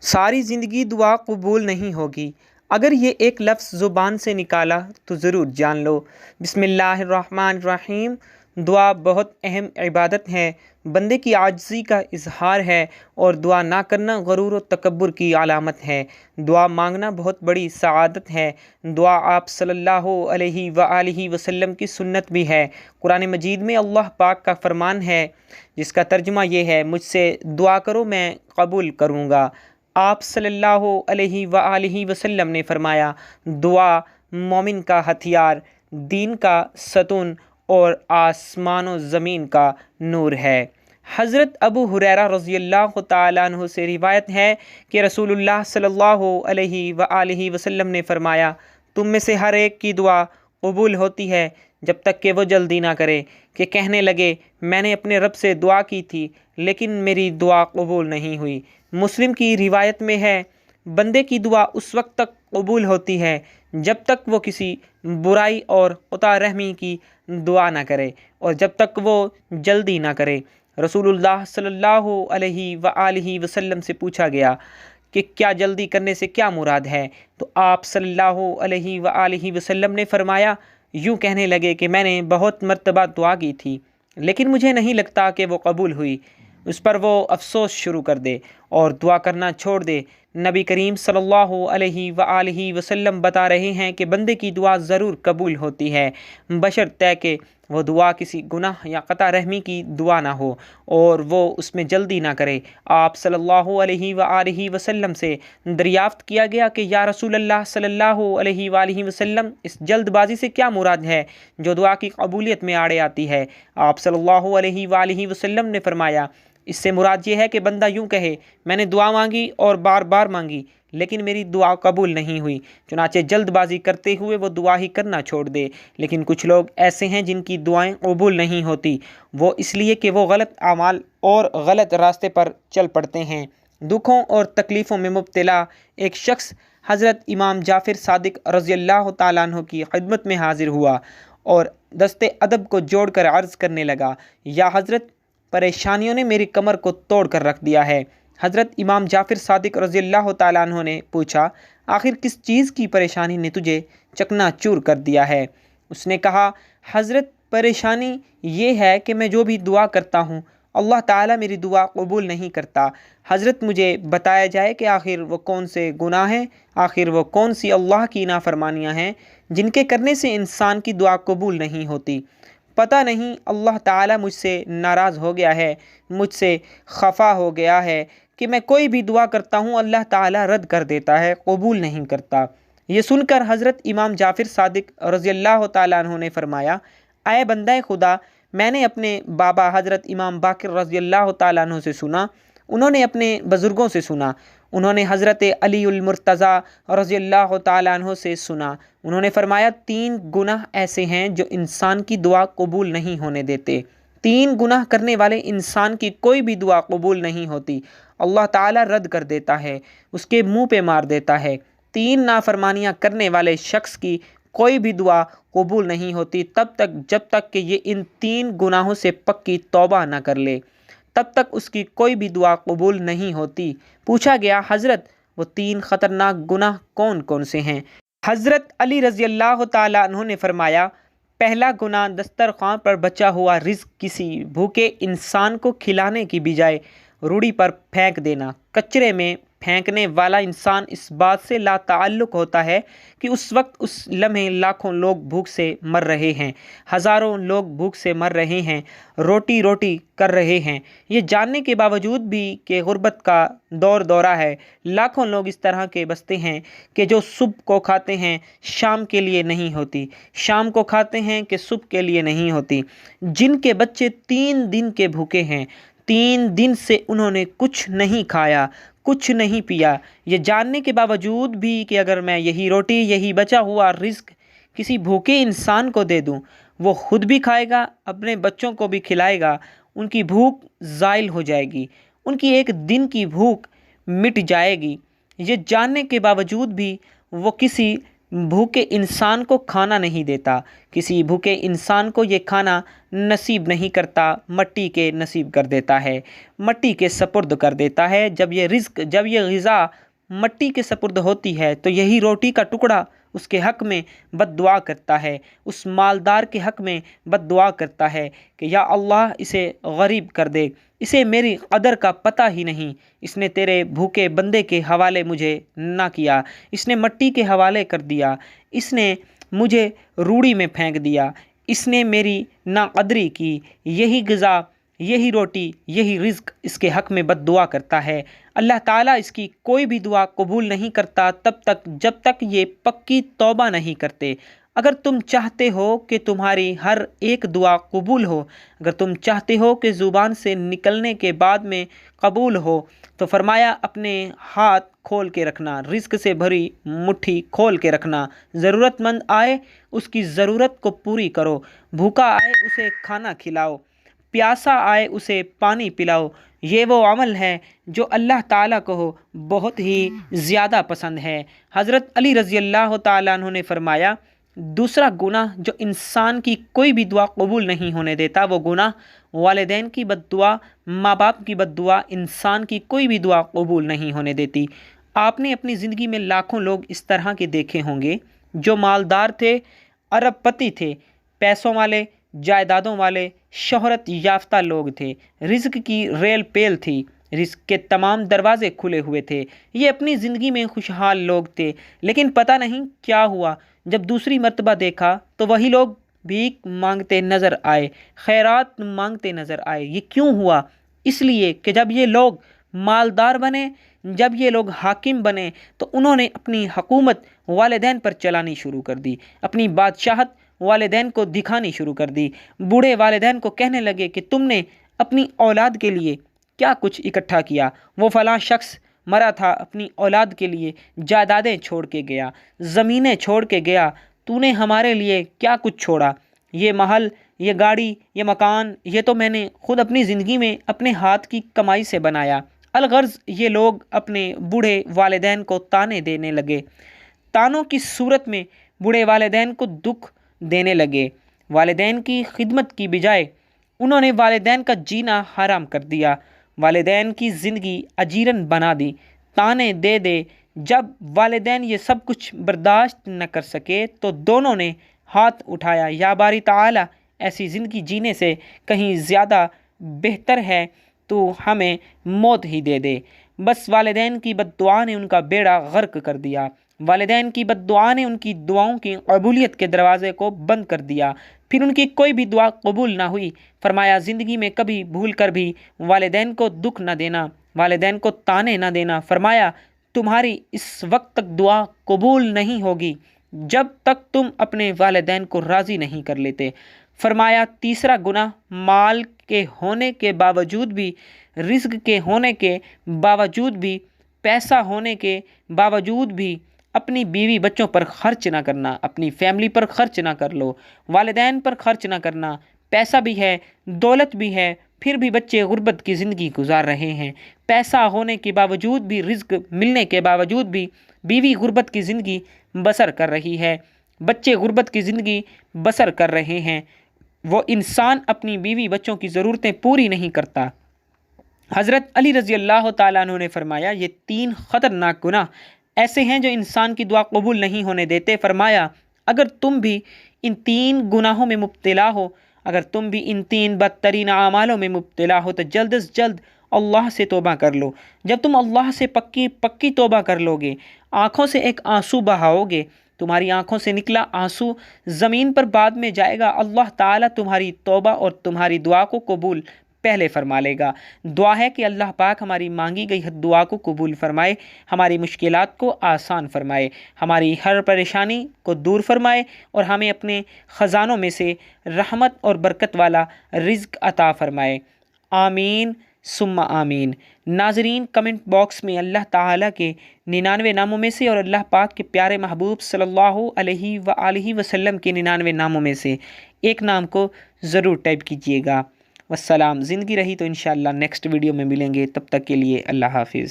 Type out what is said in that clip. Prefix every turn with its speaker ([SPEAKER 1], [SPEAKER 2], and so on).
[SPEAKER 1] ساری زندگی دعا قبول نہیں ہوگی۔ اگر یہ ایک لفظ زبان سے نکالا تو ضرور جان لو۔ بسم اللہ الرحمن الرحیم۔ دعا بہت اہم عبادت ہے، بندے کی عاجزی کا اظہار ہے، اور دعا نہ کرنا غرور و تکبر کی علامت ہے۔ دعا مانگنا بہت بڑی سعادت ہے۔ دعا آپ صلی اللہ علیہ وآلہ وسلم کی سنت بھی ہے۔ قرآن مجید میں اللہ پاک کا فرمان ہے جس کا ترجمہ یہ ہے، مجھ سے دعا کرو میں قبول کروں گا۔ آپ صلی اللہ علیہ وآلہ وسلم نے فرمایا، دعا مومن کا ہتھیار، دین کا ستون اور آسمان و زمین کا نور ہے۔ حضرت ابو ہریرہ رضی اللہ تعالیٰ عنہ سے روایت ہے کہ رسول اللہ صلی اللہ علیہ وآلہ وسلم نے فرمایا، تم میں سے ہر ایک کی دعا قبول ہوتی ہے جب تک کہ وہ جلدی نہ کرے کہ کہنے لگے میں نے اپنے رب سے دعا کی تھی لیکن میری دعا قبول نہیں ہوئی۔ مسلم کی روایت میں ہے، بندے کی دعا اس وقت تک قبول ہوتی ہے جب تک وہ کسی برائی اور قطع رحمی کی دعا نہ کرے اور جب تک وہ جلدی نہ کرے۔ رسول اللہ صلی اللہ علیہ وآلہ وسلم سے پوچھا گیا کہ کیا جلدی کرنے سے کیا مراد ہے؟ تو آپ صلی اللہ علیہ وآلہ وسلم نے فرمایا، یوں کہنے لگے کہ میں نے بہت مرتبہ دعا کی تھی لیکن مجھے نہیں لگتا کہ وہ قبول ہوئی۔ اس پر وہ افسوس شروع کر دے اور دعا کرنا چھوڑ دے۔ نبی کریم صلی اللہ علیہ وآلہ وسلم بتا رہے ہیں کہ بندے کی دعا ضرور قبول ہوتی ہے، بشرطے کہ وہ دعا کسی گناہ یا قطع رحمی کی دعا نہ ہو اور وہ اس میں جلدی نہ کرے۔ آپ صلی اللہ علیہ وآلہ وسلم سے دریافت کیا گیا کہ یا رسول اللہ صلی اللہ علیہ وآلہ وسلم، اس جلد بازی سے کیا مراد ہے جو دعا کی قبولیت میں آڑے آتی ہے؟ آپ صلی اللہ علیہ وآلہ وسلم نے فرمایا، اس سے مراد یہ ہے کہ بندہ یوں کہے میں نے دعا مانگی اور بار بار مانگی لیکن میری دعا قبول نہیں ہوئی، چنانچہ جلد بازی کرتے ہوئے وہ دعا ہی کرنا چھوڑ دے۔ لیکن کچھ لوگ ایسے ہیں جن کی دعائیں قبول نہیں ہوتی، وہ اس لیے کہ وہ غلط اعمال اور غلط راستے پر چل پڑتے ہیں۔ دکھوں اور تکلیفوں میں مبتلا ایک شخص حضرت امام جعفر صادق رضی اللہ تعالیٰ عنہ کی خدمت میں حاضر ہوا اور دست ادب کو جوڑ کر عرض کرنے لگا، یا حضرت، پریشانیوں نے میری کمر کو توڑ کر رکھ دیا ہے۔ حضرت امام جعفر صادق رضی اللہ تعالیٰ عنہ نے پوچھا، آخر کس چیز کی پریشانی نے تجھے چکنا چور کر دیا ہے؟ اس نے کہا، حضرت پریشانی یہ ہے کہ میں جو بھی دعا کرتا ہوں اللہ تعالیٰ میری دعا قبول نہیں کرتا۔ حضرت مجھے بتایا جائے کہ آخر وہ کون سے گناہ ہیں، آخر وہ کون سی اللہ کی نافرمانیاں ہیں جن کے کرنے سے انسان کی دعا قبول نہیں ہوتی؟ پتہ نہیں اللہ تعالیٰ مجھ سے ناراض ہو گیا ہے، مجھ سے خفا ہو گیا ہے کہ میں کوئی بھی دعا کرتا ہوں اللہ تعالیٰ رد کر دیتا ہے، قبول نہیں کرتا۔ یہ سن کر حضرت امام جعفر صادق رضی اللہ تعالیٰ عنہ نے فرمایا، اے بندہ خدا، میں نے اپنے بابا حضرت امام باقر رضی اللہ تعالیٰ عنہ سے سنا، انہوں نے اپنے بزرگوں سے سنا، انہوں نے حضرت علی المرتضیٰ رضی اللہ تعالیٰ عنہ سے سنا، انہوں نے فرمایا، 3 گناہ ایسے ہیں جو انسان کی دعا قبول نہیں ہونے دیتے۔ 3 گناہ کرنے والے انسان کی کوئی بھی دعا قبول نہیں ہوتی، اللہ تعالیٰ رد کر دیتا ہے، اس کے منہ پہ مار دیتا ہے۔ 3 نافرمانیاں کرنے والے شخص کی کوئی بھی دعا قبول نہیں ہوتی تب تک جب تک کہ یہ ان 3 گناہوں سے پکی توبہ نہ کر لے، تب تک اس کی کوئی بھی دعا قبول نہیں ہوتی۔ پوچھا گیا، حضرت وہ 3 خطرناک گناہ کون کون سے ہیں؟ حضرت علی رضی اللہ تعالیٰ عنہ نے فرمایا، پہلا گناہ دسترخوان پر بچا ہوا رزق کسی بھوکے انسان کو کھلانے کی بجائے روڑی پر پھینک دینا۔ کچرے میں پھینکنے والا انسان اس بات سے لا تعلق ہوتا ہے کہ اس وقت اس لمحے لاکھوں لوگ بھوک سے مر رہے ہیں، ہزاروں لوگ بھوک سے مر رہے ہیں، روٹی روٹی کر رہے ہیں، یہ جاننے کے باوجود بھی کہ غربت کا دورہ ہے۔ لاکھوں لوگ اس طرح کے بستے ہیں کہ جو صبح کو کھاتے ہیں شام کے لیے نہیں ہوتی، شام کو کھاتے ہیں کہ صبح کے لیے نہیں ہوتی، جن کے بچے 3 دن کے بھوکے ہیں، 3 دن سے انہوں نے کچھ نہیں کھایا، کچھ نہیں پیا، یہ جاننے کے باوجود بھی کہ اگر میں یہی روٹی، یہی بچا ہوا رزق کسی بھوکے انسان کو دے دوں، وہ خود بھی کھائے گا، اپنے بچوں کو بھی کھلائے گا، ان کی بھوک زائل ہو جائے گی، ان کی ایک دن کی بھوک مٹ جائے گی۔ یہ جاننے کے باوجود بھی وہ کسی بھوکے انسان کو کھانا نہیں دیتا، کسی بھوکے انسان کو یہ کھانا نصیب نہیں کرتا، مٹی کے نصیب کر دیتا ہے، مٹی کے سپرد کر دیتا ہے۔ جب یہ غذا مٹی کے سپرد ہوتی ہے تو یہی روٹی کا ٹکڑا اس کے حق میں بد دعا کرتا ہے، اس مالدار کے حق میں بد دعا کرتا ہے کہ یا اللہ اسے غریب کر دے، اسے میری قدر کا پتہ ہی نہیں، اس نے تیرے بھوکے بندے کے حوالے مجھے نہ کیا، اس نے مٹی کے حوالے کر دیا، اس نے مجھے روڑی میں پھینک دیا، اس نے میری ناقدری کی۔ یہی غذا، یہی روٹی، یہی رزق اس کے حق میں بد دعا کرتا ہے۔ اللہ تعالیٰ اس کی کوئی بھی دعا قبول نہیں کرتا تب تک جب تک یہ پکی توبہ نہیں کرتے۔ اگر تم چاہتے ہو کہ تمہاری ہر ایک دعا قبول ہو، اگر تم چاہتے ہو کہ زبان سے نکلنے کے بعد میں قبول ہو، تو فرمایا اپنے ہاتھ کھول کے رکھنا، رزق سے بھری مٹھی کھول کے رکھنا، ضرورت مند آئے اس کی ضرورت کو پوری کرو، بھوکا آئے اسے کھانا کھلاؤ، پیاسا آئے اسے پانی پلاؤ۔ یہ وہ عمل ہے جو اللہ تعالیٰ کو بہت ہی زیادہ پسند ہے۔ حضرت علی رضی اللہ تعالیٰ عنہ نے فرمایا، دوسرا گناہ جو انسان کی کوئی بھی دعا قبول نہیں ہونے دیتا، وہ گناہ والدین کی بد دعا، ماں باپ کی بد دعا انسان کی کوئی بھی دعا قبول نہیں ہونے دیتی۔ آپ نے اپنی زندگی میں لاکھوں لوگ اس طرح کے دیکھے ہوں گے جو مالدار تھے، ارب پتی تھے، پیسوں والے، جائیدادوں والے، شہرت یافتہ لوگ تھے، رزق کی ریل پیل تھی، رزق کے تمام دروازے کھلے ہوئے تھے، یہ اپنی زندگی میں خوشحال لوگ تھے۔ لیکن پتہ نہیں کیا ہوا، جب دوسری مرتبہ دیکھا تو وہی لوگ بھیک مانگتے نظر آئے، خیرات مانگتے نظر آئے۔ یہ کیوں ہوا؟ اس لیے کہ جب یہ لوگ مالدار بنے، جب یہ لوگ حاکم بنے، تو انہوں نے اپنی حکومت والدین پر چلانی شروع کر دی، اپنی بادشاہت والدین کو دکھانی شروع کر دی۔ بوڑھے والدین کو کہنے لگے کہ تم نے اپنی اولاد کے لیے کیا کچھ اکٹھا کیا؟ وہ فلاں شخص مرا تھا، اپنی اولاد کے لیے جائیدادیں چھوڑ کے گیا، زمینیں چھوڑ کے گیا، تو نے ہمارے لیے کیا کچھ چھوڑا؟ یہ محل، یہ گاڑی، یہ مکان، یہ تو میں نے خود اپنی زندگی میں اپنے ہاتھ کی کمائی سے بنایا۔ الغرض یہ لوگ اپنے بوڑھے والدین کو تانے دینے لگے، تانوں کی صورت میں بوڑھے والدین کو دکھ دینے لگے۔ والدین کی خدمت کی بجائے انہوں نے والدین کا جینا حرام کر دیا، والدین کی زندگی اجیرن بنا دی، تانے دے دے۔ جب والدین یہ سب کچھ برداشت نہ کر سکے تو دونوں نے ہاتھ اٹھایا، یا باری تعالیٰ، ایسی زندگی جینے سے کہیں زیادہ بہتر ہے تو ہمیں موت ہی دے دے۔ بس والدین کی بد دعا نے ان کا بیڑا غرق کر دیا، والدین کی بد دعا نے ان کی دعاؤں کی قبولیت کے دروازے کو بند کر دیا، پھر ان کی کوئی بھی دعا قبول نہ ہوئی۔ فرمایا زندگی میں کبھی بھول کر بھی والدین کو دکھ نہ دینا، والدین کو تانے نہ دینا۔ فرمایا تمہاری اس وقت تک دعا قبول نہیں ہوگی جب تک تم اپنے والدین کو راضی نہیں کر لیتے۔ فرمایا تیسرا گناہ، مال کے ہونے کے باوجود بھی، رزق کے ہونے کے باوجود بھی، پیسہ ہونے کے باوجود بھی اپنی بیوی بچوں پر خرچ نہ کرنا، اپنی فیملی پر خرچ نہ کر لو، والدین پر خرچ نہ کرنا، پیسہ بھی ہے، دولت بھی ہے، پھر بھی بچے غربت کی زندگی گزار رہے ہیں، پیسہ ہونے کے باوجود بھی، رزق ملنے کے باوجود بھی بیوی غربت کی زندگی بسر کر رہی ہے، بچے غربت کی زندگی بسر کر رہے ہیں، وہ انسان اپنی بیوی بچوں کی ضرورتیں پوری نہیں کرتا۔ حضرت علی رضی اللہ تعالیٰ عنہ نے فرمایا یہ 3 خطرناک گناہ ایسے ہیں جو انسان کی دعا قبول نہیں ہونے دیتے۔ فرمایا اگر تم بھی ان 3 گناہوں میں مبتلا ہو، اگر تم بھی ان 3 بدترین اعمالوں میں مبتلا ہو تو جلد از جلد اللہ سے توبہ کر لو۔ جب تم اللہ سے پکی توبہ کر لو گے، آنکھوں سے ایک آنسو بہاؤ گے، تمہاری آنکھوں سے نکلا آنسو زمین پر بعد میں جائے گا، اللہ تعالیٰ تمہاری توبہ اور تمہاری دعا کو قبول پہلے فرما لے گا۔ دعا ہے کہ اللہ پاک ہماری مانگی گئی دعا کو قبول فرمائے، ہماری مشکلات کو آسان فرمائے، ہماری ہر پریشانی کو دور فرمائے اور ہمیں اپنے خزانوں میں سے رحمت اور برکت والا رزق عطا فرمائے۔ آمین ثم آمین۔ ناظرین، کمنٹ باکس میں اللہ تعالیٰ کے 99 ناموں میں سے اور اللہ پاک کے پیارے محبوب صلی اللہ علیہ وآلہ وسلم کے 99 ناموں میں سے ایک نام کو ضرور ٹائپ کیجیے گا۔ والسلام۔ زندگی رہی تو انشاءاللہ نیکسٹ ویڈیو میں ملیں گے، تب تک کے لیے اللہ حافظ۔